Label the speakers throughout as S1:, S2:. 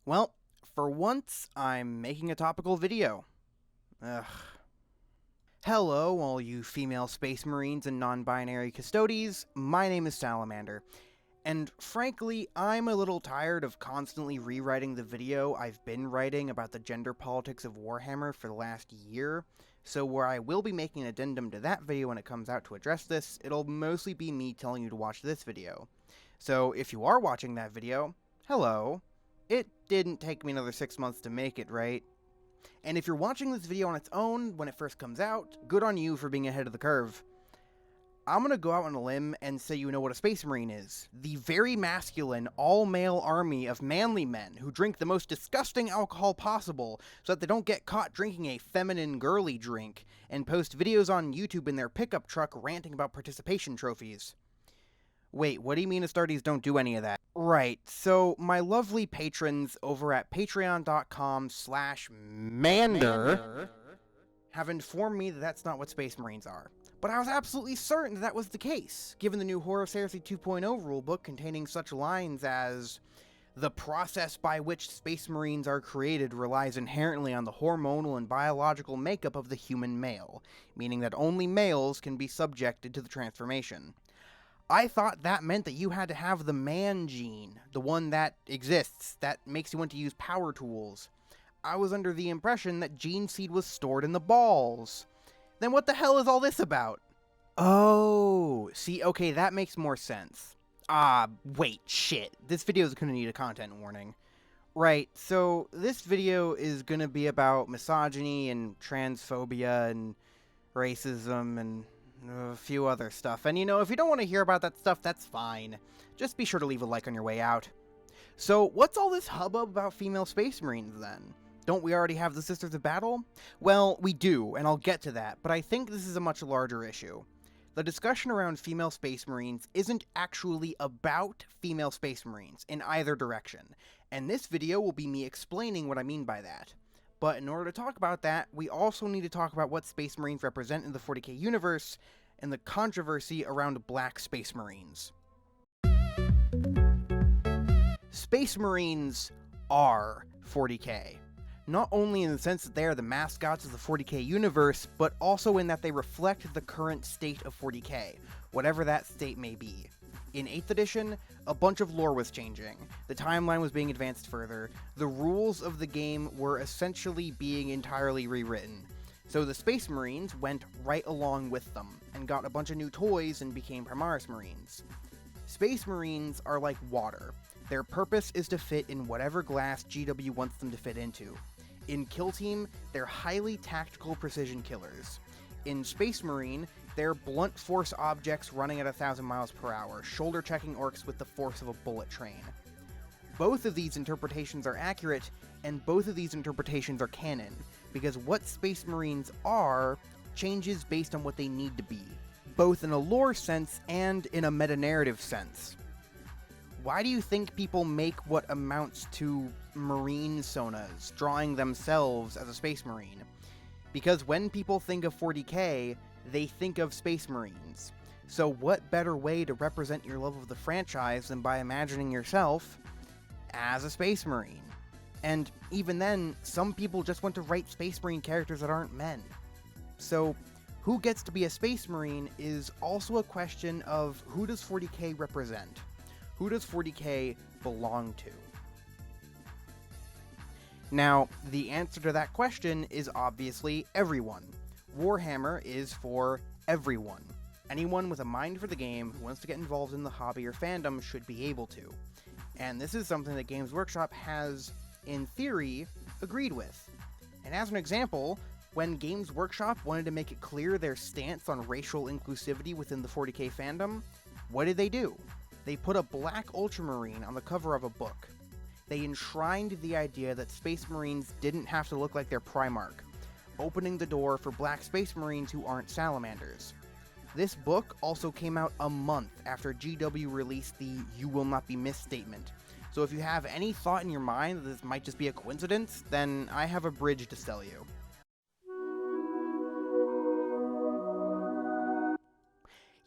S1: Well, for once, I'm making a topical video. Ugh. Hello, all you female space marines and non-binary custodies. My name is Salamander. And frankly, I'm a little tired of constantly rewriting the video I've been writing about the gender politics of Warhammer for the last year. So where I will be making an addendum to that video when it comes out to address this, it'll mostly be me telling you to watch this video. So if you are watching that video, hello. It didn't take me another 6 months to make it, right? And if you're watching this video on its own when it first comes out, good on you for being ahead of the curve. I'm gonna go out on a limb and say you know what a Space Marine is. The very masculine, all-male army of manly men who drink the most disgusting alcohol possible so that they don't get caught drinking a feminine, girly drink, and post videos on YouTube in their pickup truck ranting about participation trophies. Wait, what do you mean Astartes don't do any of that? Right, so my lovely patrons over at patreon.com/mander have informed me that that's not what Space Marines are. But I was absolutely certain that was the case, given the new Horus Heresy 2.0 rulebook containing such lines as, "The process by which Space Marines are created relies inherently on the hormonal and biological makeup of the human male, meaning that only males can be subjected to the transformation." I thought that meant that you had to have the man gene, the one that exists, that makes you want to use power tools. I was under the impression that gene seed was stored in the balls. Then what the hell is all this about? Oh, see, okay, that makes more sense. Wait, shit. This video is gonna need a content warning. Right, so this video is gonna be about misogyny and transphobia and racism and a few other stuff. And you know, if you don't want to hear about that stuff, that's fine. Just be sure to leave a like on your way out. So, what's all this hubbub about female space marines then? Don't we already have the Sisters of Battle? Well, we do, and I'll get to that, but I think this is a much larger issue. The discussion around female space marines isn't actually about female space marines in either direction, and this video will be me explaining what I mean by that. But in order to talk about that, we also need to talk about what Space Marines represent in the 40k universe and the controversy around Black Space Marines. Space Marines are 40k. Not only in the sense that they are the mascots of the 40k universe, but also in that they reflect the current state of 40k, whatever that state may be. In 8th edition, a bunch of lore was changing, the timeline was being advanced further, the rules of the game were essentially being entirely rewritten. So the Space Marines went right along with them, and got a bunch of new toys and became Primaris Marines. Space Marines are like water. Their purpose is to fit in whatever glass GW wants them to fit into. In Kill Team, they're highly tactical precision killers. In Space Marine, they're blunt force objects running at 1,000 miles per hour, shoulder-checking orcs with the force of a bullet train. Both of these interpretations are accurate, and both of these interpretations are canon, because what Space Marines are changes based on what they need to be, both in a lore sense and in a meta-narrative sense. Why do you think people make what amounts to marine sonas, drawing themselves as a Space Marine? Because when people think of 40k, they think of Space Marines. So what better way to represent your love of the franchise than by imagining yourself as a Space Marine? And even then, some people just want to write Space Marine characters that aren't men. So who gets to be a Space Marine is also a question of who does 40k represent? Who does 40k belong to? Now, the answer to that question is obviously everyone. Warhammer is for everyone. Anyone with a mind for the game who wants to get involved in the hobby or fandom should be able to. And this is something that Games Workshop has, in theory, agreed with. And as an example, when Games Workshop wanted to make it clear their stance on racial inclusivity within the 40k fandom, what did they do? They put a black Ultramarine on the cover of a book. They enshrined the idea that Space Marines didn't have to look like their Primarch, opening the door for Black Space Marines who aren't salamanders. This book also came out a month after GW released the "You Will Not Be Missed" statement, so if you have any thought in your mind that this might just be a coincidence, then I have a bridge to sell you.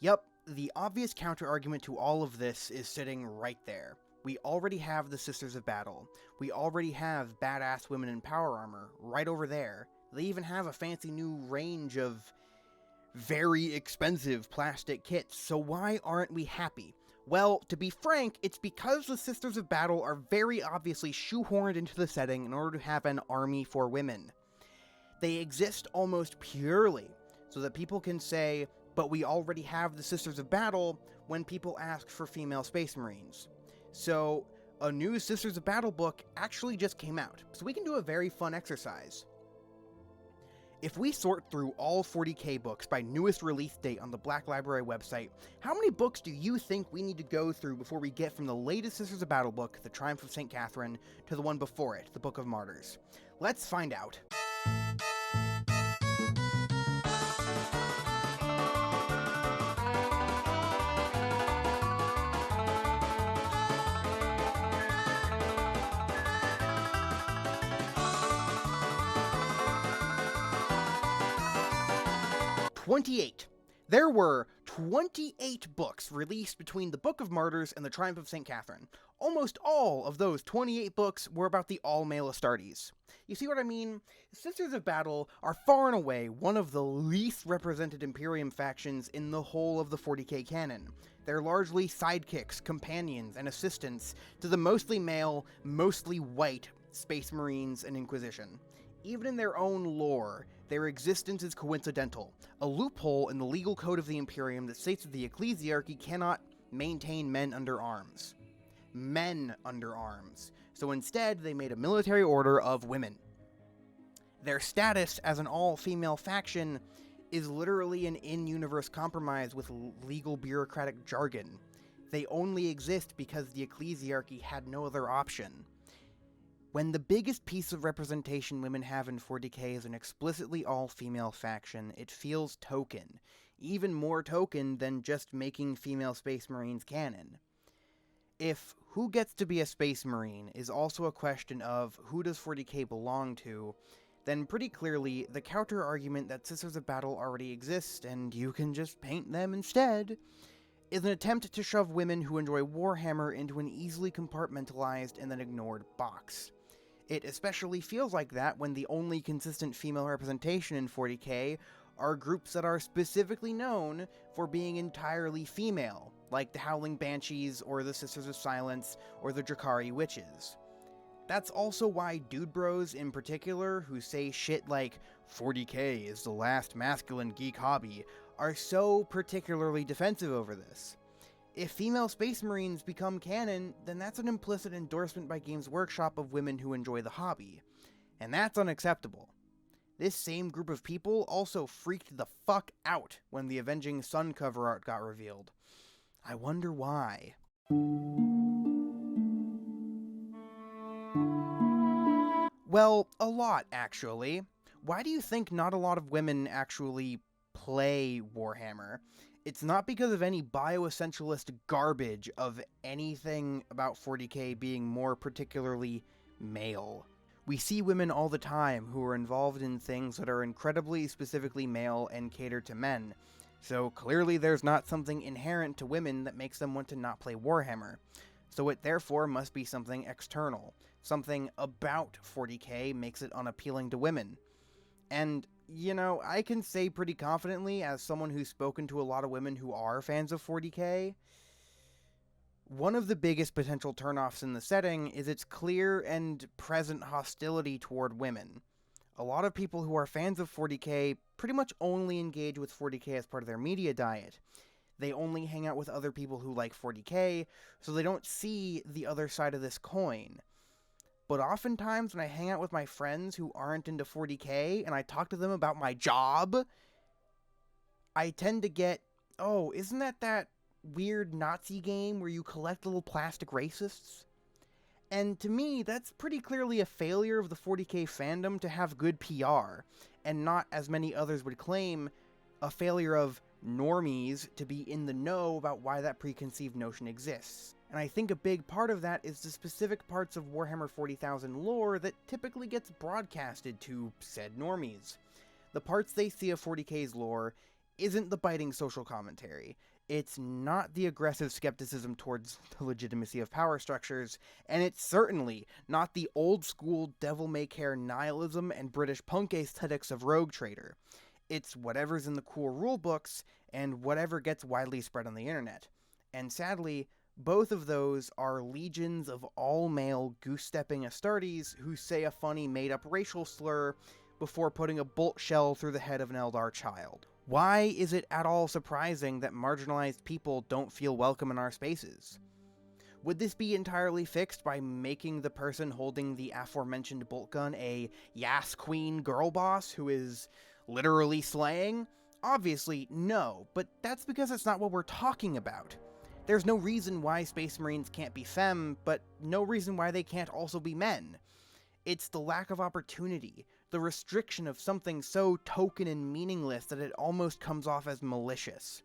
S1: Yup, the obvious counter-argument to all of this is sitting right there. We already have the Sisters of Battle. We already have badass women in power armor right over there. They even have a fancy new range of very expensive plastic kits, so why aren't we happy? Well, to be frank, it's because the Sisters of Battle are very obviously shoehorned into the setting in order to have an army for women. They exist almost purely so that people can say, but we already have the Sisters of Battle, when people ask for female Space Marines. So, a new Sisters of Battle book actually just came out, so we can do a very fun exercise. If we sort through all 40k books by newest release date on the Black Library website, how many books do you think we need to go through before we get from the latest Sisters of Battle book, The Triumph of St. Catherine, to the one before it, The Book of Martyrs? Let's find out. There were 28 books released between the Book of Martyrs and the Triumph of St. Catherine. Almost all of those 28 books were about the all-male Astartes. You see what I mean? Sisters of Battle are far and away one of the least represented Imperium factions in the whole of the 40k canon. They're largely sidekicks, companions, and assistants to the mostly male, mostly white Space Marines and Inquisition. Even in their own lore, their existence is coincidental, a loophole in the legal code of the Imperium that states that the ecclesiarchy cannot maintain men under arms. Men under arms. So instead, they made a military order of women. Their status as an all-female faction is literally an in-universe compromise with legal bureaucratic jargon. They only exist because the ecclesiarchy had no other option. When the biggest piece of representation women have in 40k is an explicitly all-female faction, it feels token. Even more token than just making female Space Marines canon. If who gets to be a Space Marine is also a question of who does 40k belong to, then pretty clearly the counter-argument that Sisters of Battle already exist and you can just paint them instead is an attempt to shove women who enjoy Warhammer into an easily compartmentalized and then ignored box. It especially feels like that when the only consistent female representation in 40k are groups that are specifically known for being entirely female, like the Howling Banshees or the Sisters of Silence or the Drakari Witches. That's also why dude bros in particular, who say shit like 40k is the last masculine geek hobby, are so particularly defensive over this. If female Space Marines become canon, then that's an implicit endorsement by Games Workshop of women who enjoy the hobby. And that's unacceptable. This same group of people also freaked the fuck out when the Avenging Sun cover art got revealed. I wonder why. Well, a lot, actually. Why do you think not a lot of women actually play Warhammer? It's not because of any bioessentialist garbage of anything about 40k being more particularly male. We see women all the time who are involved in things that are incredibly specifically male and cater to men, so clearly there's not something inherent to women that makes them want to not play Warhammer. So it therefore must be something external. Something about 40k makes it unappealing to women. And you know, I can say pretty confidently, as someone who's spoken to a lot of women who are fans of 40k, one of the biggest potential turnoffs in the setting is its clear and present hostility toward women. A lot of people who are fans of 40k pretty much only engage with 40k as part of their media diet. They only hang out with other people who like 40k, so they don't see the other side of this coin. But oftentimes when I hang out with my friends who aren't into 40k and I talk to them about my job, I tend to get, oh, isn't that weird Nazi game where you collect little plastic racists? And to me, that's pretty clearly a failure of the 40k fandom to have good PR, and not, as many others would claim, a failure of normies to be in the know about why that preconceived notion exists. And I think a big part of that is the specific parts of Warhammer 40,000 lore that typically gets broadcasted to said normies. The parts they see of 40k's lore isn't the biting social commentary, It's not the aggressive skepticism towards the legitimacy of power structures, and it's certainly not the old-school devil-may-care nihilism and British punk aesthetics of Rogue Trader. It's whatever's in the cool rulebooks and whatever gets widely spread on the internet. And sadly, both of those are legions of all-male goose-stepping Astartes who say a funny made-up racial slur before putting a bolt shell through the head of an Eldar child. Why is it at all surprising that marginalized people don't feel welcome in our spaces? Would this be entirely fixed by making the person holding the aforementioned bolt gun a Yas Queen girl boss who is literally slaying? Obviously, no, but that's because it's not what we're talking about. There's no reason why Space Marines can't be femme, but no reason why they can't also be men. It's the lack of opportunity, the restriction of something so token and meaningless that it almost comes off as malicious.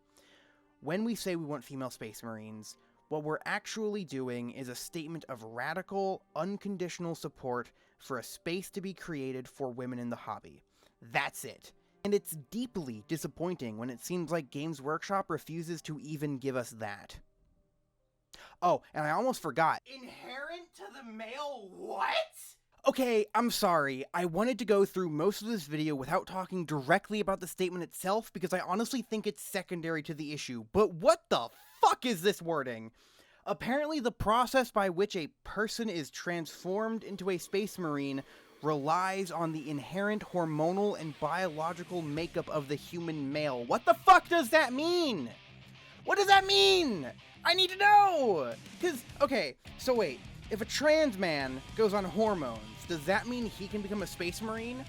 S1: When we say we want female Space Marines, what we're actually doing is a statement of radical, unconditional support for a space to be created for women in the hobby. That's it. And it's deeply disappointing when it seems like Games Workshop refuses to even give us that. Oh, and I almost forgot.
S2: Inherent to the male what?
S1: Okay, I'm sorry. I wanted to go through most of this video without talking directly about the statement itself because I honestly think it's secondary to the issue. But what the fuck is this wording? Apparently the process by which a person is transformed into a Space Marine relies on the inherent hormonal and biological makeup of the human male. What the fuck does that mean? What does that mean? I need to know! Okay, so wait. If a trans man goes on hormones, does that mean he can become a Space Marine?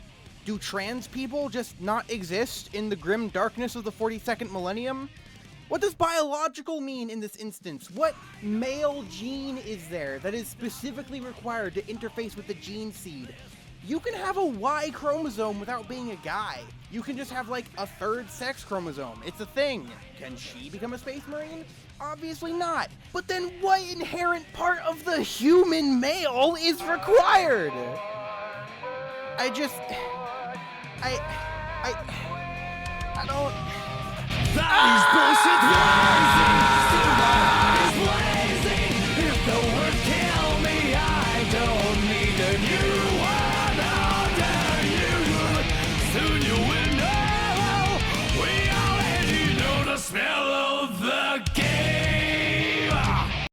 S1: Do trans people just not exist in the grim darkness of the 42nd millennium? What does biological mean in this instance? What male gene is there that is specifically required to interface with the gene seed? You can have a Y chromosome without being a guy. You can just have like a third sex chromosome. It's a thing. Can she become a Space Marine? Obviously not. But then what inherent part of the human male is required? I don't...